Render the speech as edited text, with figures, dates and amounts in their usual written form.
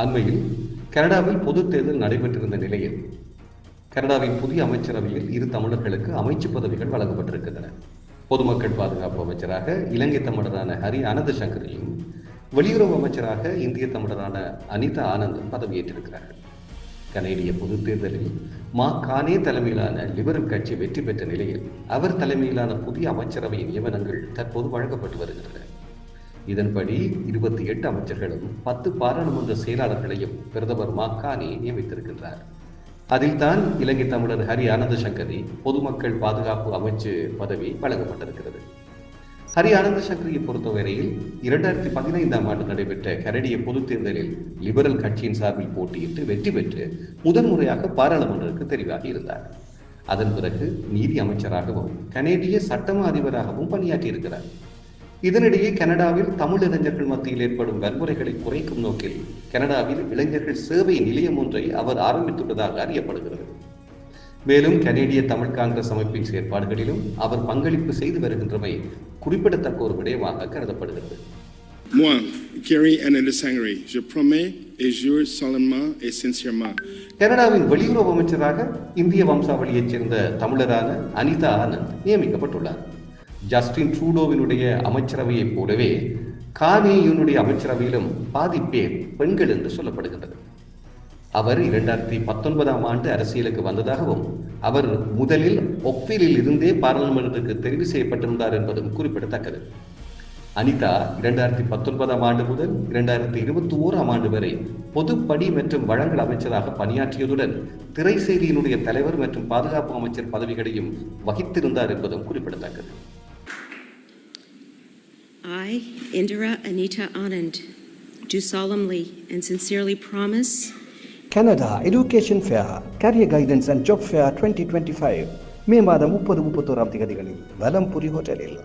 அண்மையில் கனடாவில் பொதுத் தேர்தல் நடைபெற்றிருந்த நிலையில் கனடாவின் புதிய அமைச்சரவையில் இரு தமிழர்களுக்கு அமைச்சு பதவிகள் வழங்கப்பட்டிருக்கின்றன. பொதுமக்கள் பாதுகாப்பு அமைச்சராக இலங்கை தமிழரான ஹரி ஆனந்த சங்கரியும் வெளியுறவு அமைச்சராக இந்திய தமிழரான அனிதா ஆனந்தும் பதவியேற்றிருக்கிறார்கள். கனேடிய பொதுத் தேர்தலில் கானே தலைமையிலான லிபரல் கட்சி வெற்றி பெற்ற நிலையில் அவர் தலைமையிலான புதிய அமைச்சரவை நியமனங்கள் தற்போது வழங்கப்பட்டு வருகின்றன. இதன்படி 28 அமைச்சர்களும் 10 பாராளுமன்ற செயலாளர்களையும் பிரதமர் கானே நியமித்திருக்கின்றார். அதில் தான் இலங்கை தமிழர் ஹரி ஆனந்த சங்கரி பொதுமக்கள் பாதுகாப்பு அமைச்சு பதவி வழங்கப்பட்டிருக்கிறது. ஹரி ஆனந்த சங்கரியை பொறுத்தவரையில் 2015ஆம் ஆண்டு நடைபெற்ற கனடிய பொதுத் தேர்தலில் லிபரல் கட்சியின் சார்பில் போட்டியிட்டு வெற்றி பெற்று முதன்முறையாக பாராளுமன்றத்திற்கு தெரிவாகி இருந்தார். அதன் பிறகு நீதி அமைச்சராகவும் கனேடிய சட்டமா அதிபராகவும் பணியாற்றியிருக்கிறார். இதனிடையே கனடாவில் தமிழ் இளைஞர்கள் மத்தியில் ஏற்படும் வன்முறைகளை குறைக்கும் நோக்கில் கனடாவில் இளைஞர்கள் சேவை நிலையம் ஒன்றை அவர் ஆரம்பித்துள்ளதாக அறியப்படுகிறது. மேலும் கனேடிய தமிழ் காங்கிரஸ் அமைப்பின் செயற்பாடுகளிலும் அவர் பங்களிப்பு செய்து வருகின்றமை குறிப்பிடத்தக்க ஒரு விடயமாக கருதப்படுகிறது. கனடாவின் வெளியுறவு அமைச்சராக இந்திய வம்சாவளியைச் சேர்ந்த தமிழரான அனிதா ஆனந்த் நியமிக்கப்பட்டுள்ளார். ஜஸ்டின் ட்ரூடோவினுடைய அமைச்சரவையைப் போலவே கானேயினுடைய அமைச்சரவையிலும் பாதி பேர் பெண்கள் என்று சொல்லப்படுகின்றது. அவர் 2019ஆம் ஆண்டு அரசியலுக்கு வந்ததாகவும் அவர் முதலில் ஒக்விலில் இருந்தே பாராளுமன்றத்துக்கு தெரிவு செய்யப்பட்டிருந்தார் என்பதும் குறிப்பிடத்தக்கது. அனிதா 2019ஆம் ஆண்டு முதல் 2021ஆம் ஆண்டு வரை பொதுப்பணி மற்றும் வழங்கல் அமைச்சராக பணியாற்றியதுடன் திரைசேரியினுடைய தலைவர் மற்றும் பாதுகாப்பு அமைச்சர் பதவிகளையும் வகித்திருந்தார் என்பதும் குறிப்பிடத்தக்கது. I, Indira Anita Anand, do solemnly and sincerely promise Canada Education Fair, Career Guidance and Job Fair 2025 மே மாதம் 30-31ஆம் தேதிகளில் வலம்புரி ஹோட்டலில்